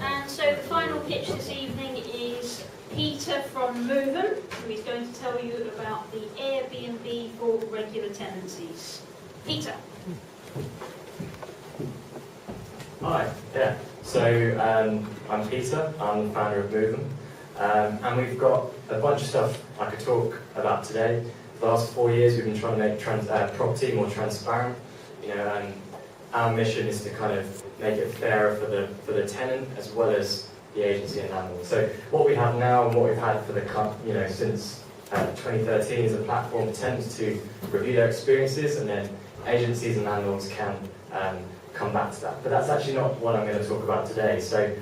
And so the final pitch this evening is Peter from Movem, who is going to tell you about the Airbnb for regular tenancies. Peter. Hi, yeah. So I'm Peter, I'm the founder of Movem, and we've got a bunch of stuff I could talk about today. For the last 4 years we've been trying to make property more transparent. Our mission is to kind of make it fairer for the tenant as well as the agency and landlord. So what we have now and what we've had for the since 2013 is a platform for tenants to review their experiences, and then agencies and landlords can come back to that. But that's actually not what I'm going to talk about today. So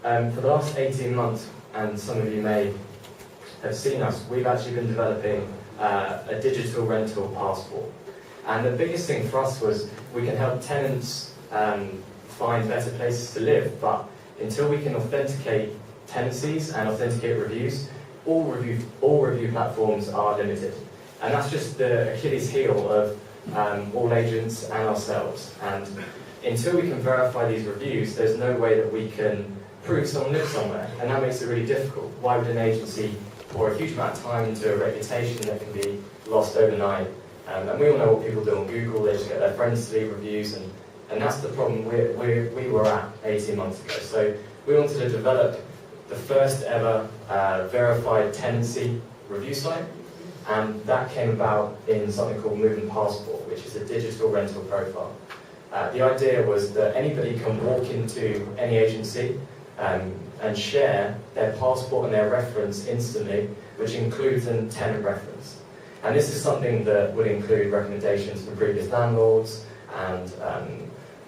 for the last 18 months, and some of you may have seen us, we've actually been developing a digital rental passport. And the biggest thing for us was we can help tenants find better places to live, but until we can authenticate tenancies and authenticate reviews, all review platforms are limited. And that's just the Achilles heel of all agents and ourselves. And until we can verify these reviews, there's no way that we can prove someone lives somewhere, and that makes it really difficult. Why would an agency pour a huge amount of time into a reputation that can be lost overnight? And we all know what people do on Google. They just get their friends to leave reviews, and that's the problem we were at 18 months ago. So we wanted to develop the first ever verified tenancy review site, and that came about in something called Movem Passport, which is a digital rental profile. The idea was that anybody can walk into any agency and share their passport and their reference instantly, which includes a tenant reference. And this is something that would include recommendations from previous landlords and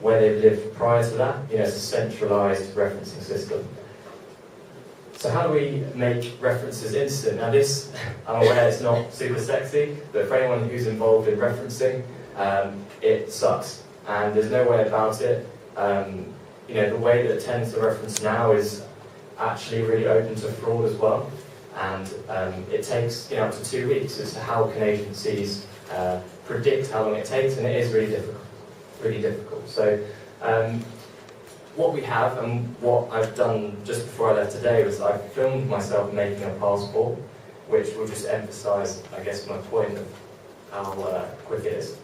where they've lived prior to that. It's a centralised referencing system. So how do we make references instant? Now this, I'm aware it's not super sexy, but for anyone who's involved in referencing, it sucks. And there's no way about it. The way that tenants are referenced now is actually really open to fraud as well. And it takes up to 2 weeks as to how can agencies predict how long it takes, and it is really difficult. So what we have, and what I've done just before I left today, was I filmed myself making a passport, which will just emphasise, I guess, my point of how quick it is.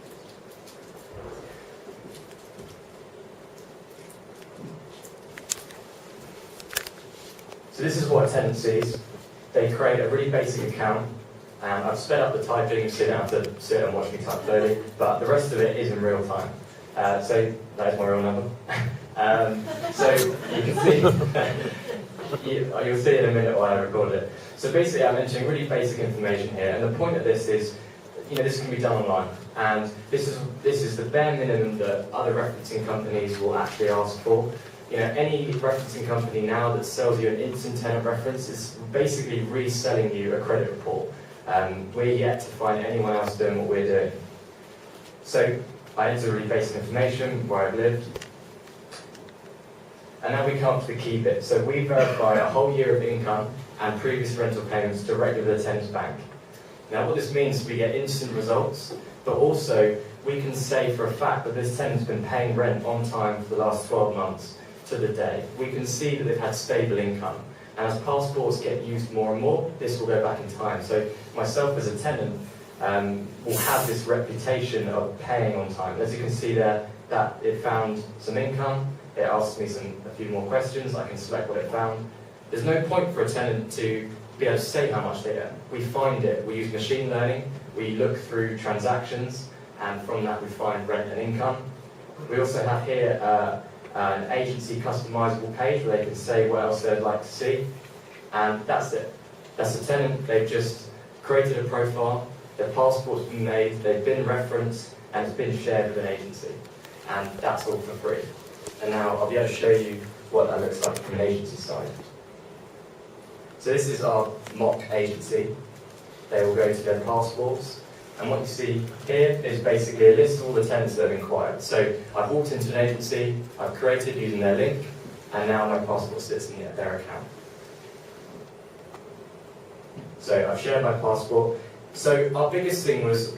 So this is what a tenant sees. They create a really basic account, and I've sped up the typing so you don't have to sit and watch me type slowly, but the rest of it is in real time. So that is my real number. So you can see, you'll see in a minute while I record it. So basically I'm entering really basic information here, and the point of this is, this can be done online, and this is the bare minimum that other referencing companies will actually ask for. Any referencing company now that sells you an instant tenant reference is basically reselling you a credit report. We're yet to find anyone else doing what we're doing. So I enter really basic information, where I've lived, and now we come up to the key bit. So we verify a whole year of income and previous rental payments directly with the tenant's bank. Now what this means is we get instant results, but also we can say for a fact that this tenant's been paying rent on time for the last 12 months. To the day. We can see that they've had stable income, and as passports get used more and more, this will go back in time. So myself as a tenant will have this reputation of paying on time. As you can see there, that it found some income, it asked me a few more questions, I can select what it found. There's no point for a tenant to be able to say how much they earn. We find it, we use machine learning, we look through transactions, and from that we find rent and income. We also have here an agency customizable page where they can say what else they'd like to see, and that's it. That's the tenant. They've just created a profile, their passport's been made, they've been referenced, and it's been shared with an agency, and that's all for free. And now I'll be able to show you what that looks like from an agency side. So this is our mock agency. They will go to their passports, and what you see here is basically a list of all the tenants that have inquired. So I've walked into an agency, I've created using their link, and now my passport sits in their account. So I've shared my passport. So our biggest thing was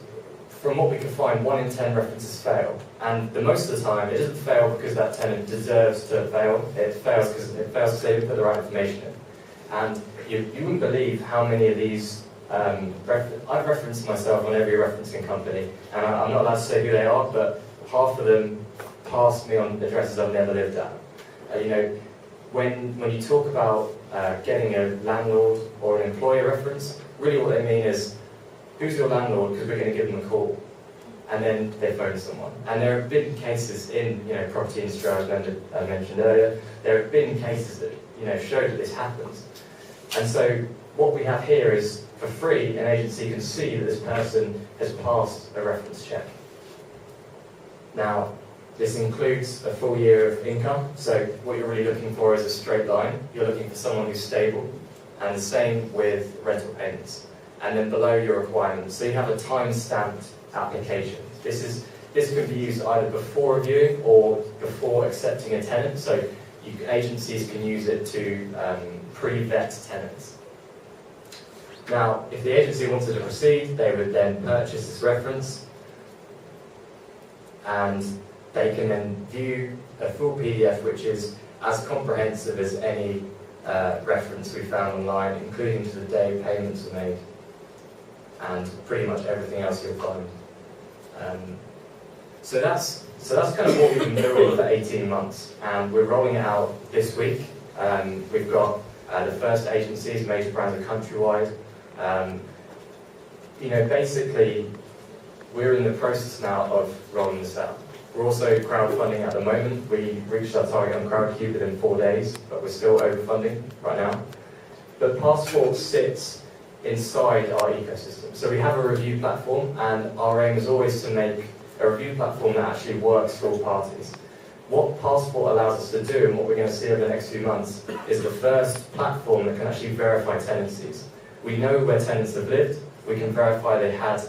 from what we can find, 1 in 10 references fail. And the most of the time, it doesn't fail because that tenant deserves to fail. It fails because they didn't put the right information in. And you wouldn't believe how many of these, I've referenced myself on every referencing company, and I'm not allowed to say who they are, but half of them passed me on addresses I've never lived at. You know, when you talk about getting a landlord or an employer reference, really what they mean is, who's your landlord, because we're going to give them a call. And then they phone someone. And there have been cases in, property industry I mentioned earlier, there have been cases that, show that this happens. And so what we have here is, for free, an agency can see that this person has passed a reference check. Now, this includes a full year of income, so what you're really looking for is a straight line. You're looking for someone who's stable, and the same with rental payments. And then below your requirements. So you have a time-stamped application. This can be used either before reviewing or before accepting a tenant. So agencies can use it to pre-vet tenants. Now, if the agency wanted to proceed, they would then purchase this reference, and they can then view a full PDF, which is as comprehensive as any reference we found online, including to the day payments were made, and pretty much everything else you'll find. So that's kind of what we've been doing for 18 months, and we're rolling it out this week. We've got the first agencies, major brands are countrywide. Basically, we're in the process now of rolling this out. We're also crowdfunding at the moment. We reached our target on Crowdcube within 4 days, but we're still overfunding right now. But Passport sits inside our ecosystem. So we have a review platform, and our aim is always to make a review platform that actually works for all parties. What Passport allows us to do, and what we're going to see over the next few months, is the first platform that can actually verify tenancies. We know where tenants have lived, we can verify they had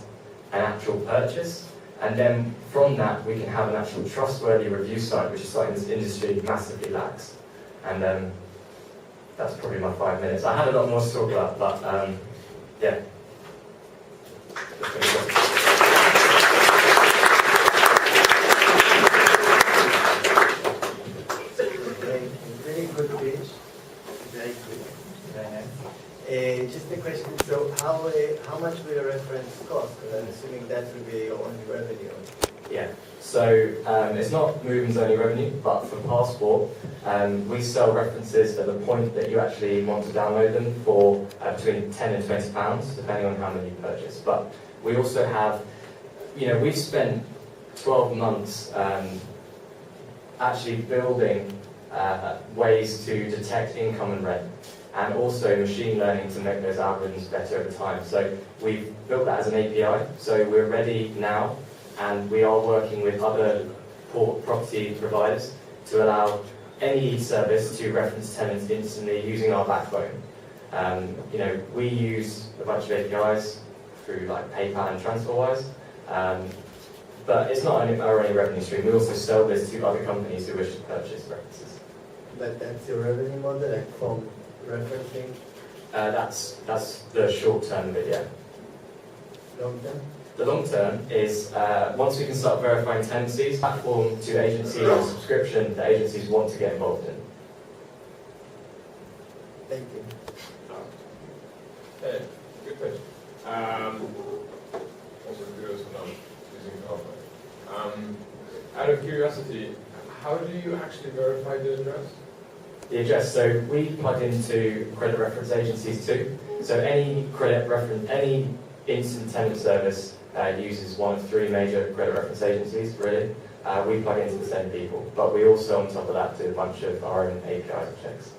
an actual purchase, and then from that we can have an actual trustworthy review site, which is something this industry massively lacks. And that's probably my 5 minutes. I had a lot more to talk about, but yeah. Very good pitch. Very good. Very nice. Just a question. So, how much will a reference cost? Because I'm assuming that will be your only revenue. Yeah. So it's not Movem's only revenue, but for Passport, we sell references at the point that you actually want to download them for between £10 and £20, depending on how many you purchase. But we also have, we've spent 12 months actually building ways to detect income and rent, and also machine learning to make those algorithms better over time. So we've built that as an API, so we're ready now, and we are working with other property providers to allow any service to reference tenants instantly using our backbone. We use a bunch of APIs through like PayPal and TransferWise, but it's not our only revenue stream. We also sell this to other companies who wish to purchase references. But that's your revenue model, like from referencing? That's the short term of it, yeah. Long term? The long term is once we can start verifying tenancies, platform to agencies or subscription that agencies want to get involved in. Thank you. Hey, good question. Also curious about using the offer. Out of curiosity, how do you actually verify the address? The address, so we plug into credit reference agencies too. So any instant tenant service uses one of 3 major credit reference agencies, really. We plug into the same people, but we also, on top of that, do a bunch of our own APIs and checks.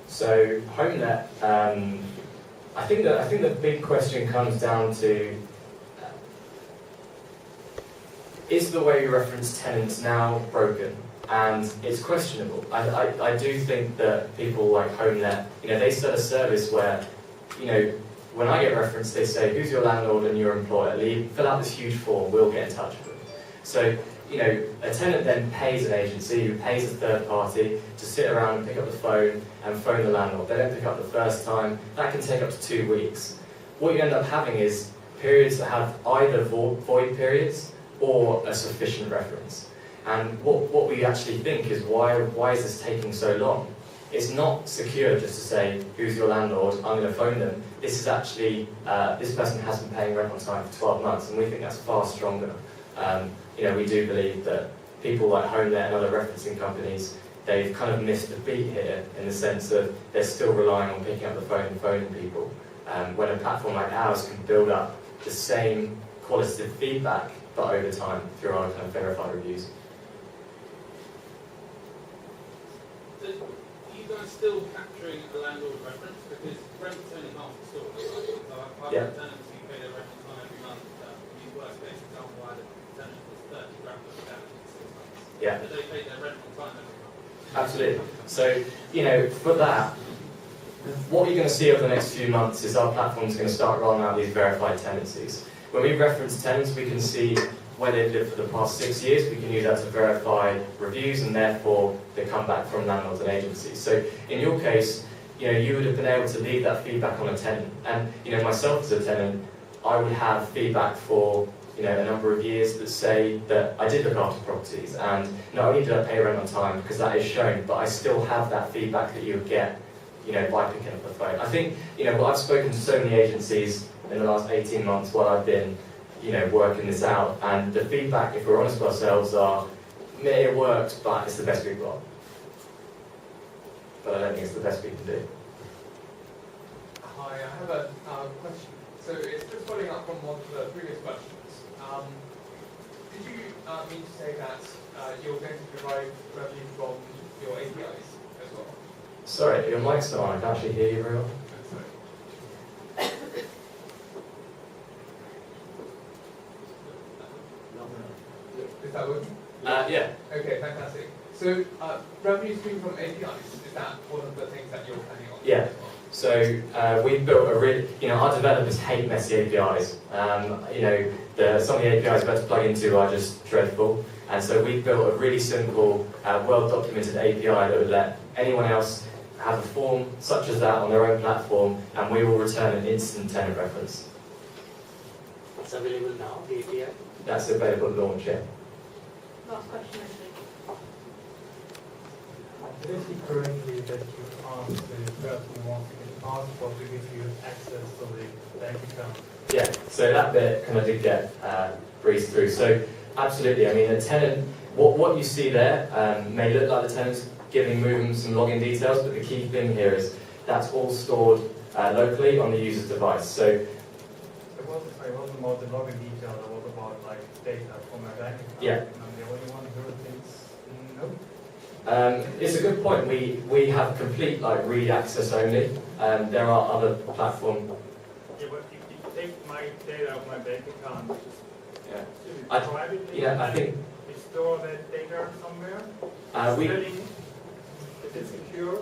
So HomeNet, I think the big question comes down to is the way we reference tenants now broken? And it's questionable. I do think that people like HomeNet, they sell a service where, when I get referenced, they say, who's your landlord and your employer? Fill out this huge form, we'll get in touch with them. So, a tenant then pays an agency who pays a third party to sit around and pick up the phone and phone the landlord. They don't pick up the first time. That can take up to 2 weeks. What you end up having is periods that have either void periods or a sufficient reference. And what we actually think is, why is this taking so long? It's not secure just to say, who's your landlord, I'm going to phone them. This is actually, this person has been paying rent on time for 12 months, and we think that's far stronger. We do believe that people like HomeNet and other referencing companies, they've kind of missed the beat here, in the sense of they're still relying on picking up the phone and phoning people. When a platform like ours can build up the same qualitative feedback, but over time, through our kind of verified reviews. So you guys still capturing a landlord reference, because rent's only half the story. So I've had tenants who pay their rent on time every month. The worst case example, I had a tenant was 30 grand put down in 6 months. Yeah. But they pay their rent on time every month. Absolutely. So, for that, what you're going to see over the next few months is our platform's going to start rolling out these verified tenancies. When we reference tenants, we can see where they've lived for the past 6 years. We can use that to verify reviews, and therefore they come back from landlords and agencies. So in your case, you would have been able to leave that feedback on a tenant. And myself as a tenant, I would have feedback for a number of years that say that I did look after properties, and not only did I pay rent on time, because that is shown, but I still have that feedback that you would get by picking up the phone. I think I've spoken to so many agencies in the last 18 months while I've been working this out, and the feedback, if we're honest with ourselves, are, it worked, but it's the best we've got. But I don't think it's the best we can do. Hi, I have a question. So it's just following up from one of the previous questions. Did you mean to say that you're going to derive revenue from your APIs as well? Sorry, your mic's not on. I can't actually hear you very well. Is that working? Yeah. Okay, fantastic. So revenue stream from APIs, is that one of the things that you're planning on? Yeah. So we've built a really, our developers hate messy APIs. Some of the APIs we're about to plug into are just dreadful. And so we've built a really simple, well-documented API that would let anyone else have a form such as that on their own platform, and we will return an instant tenant reference. It's available now, the API? That's available at launch, yeah. Last question, actually. Did I see correctly that you asked the person who wants to get passport to give you access to the bank account? Yeah, so that bit kind of did get breezed through. So absolutely, I mean, a tenant, what you see there may look like the tenant's giving movem some login details, but the key thing here is that's all stored locally on the user's device. So It wasn't about the login details, it was about data from my bank account. Yeah. And I'm the only one who thinks no. it's a good point. We have complete read access only. There are other platforms. Yeah, but if you take my data of my bank account, which is Yeah. privately, I think you store that data somewhere. Is it secure?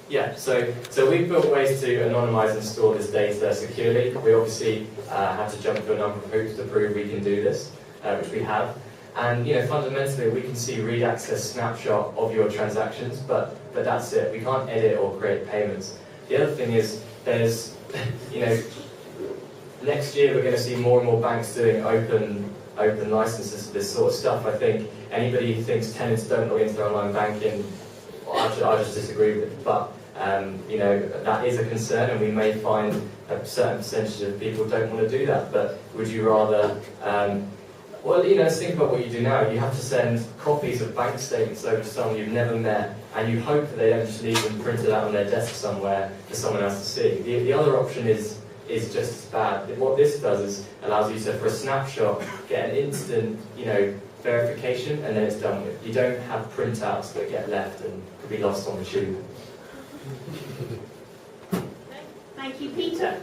Yeah, so we've built ways to anonymize and store this data securely. We obviously had to jump through a number of hoops to prove we can do this, which we have. And fundamentally, we can see read access snapshot of your transactions, but that's it. We can't edit or create payments. The other thing is, there's next year we're going to see more and more banks doing open licenses for this sort of stuff. I think anybody who thinks tenants don't log into their online banking, I just disagree with it. But that is a concern, and we may find a certain percentage of people don't want to do that. But would you rather? Let's think about what you do now. You have to send copies of bank statements over to someone you've never met, and you hope that they don't just leave them printed out on their desk somewhere for someone else to see. The other option is just as bad. What this does is allows you to, for a snapshot, get an instant, verification, and then it's done with. You don't have printouts that get left and could be lost on the tube. Thank you, Peter.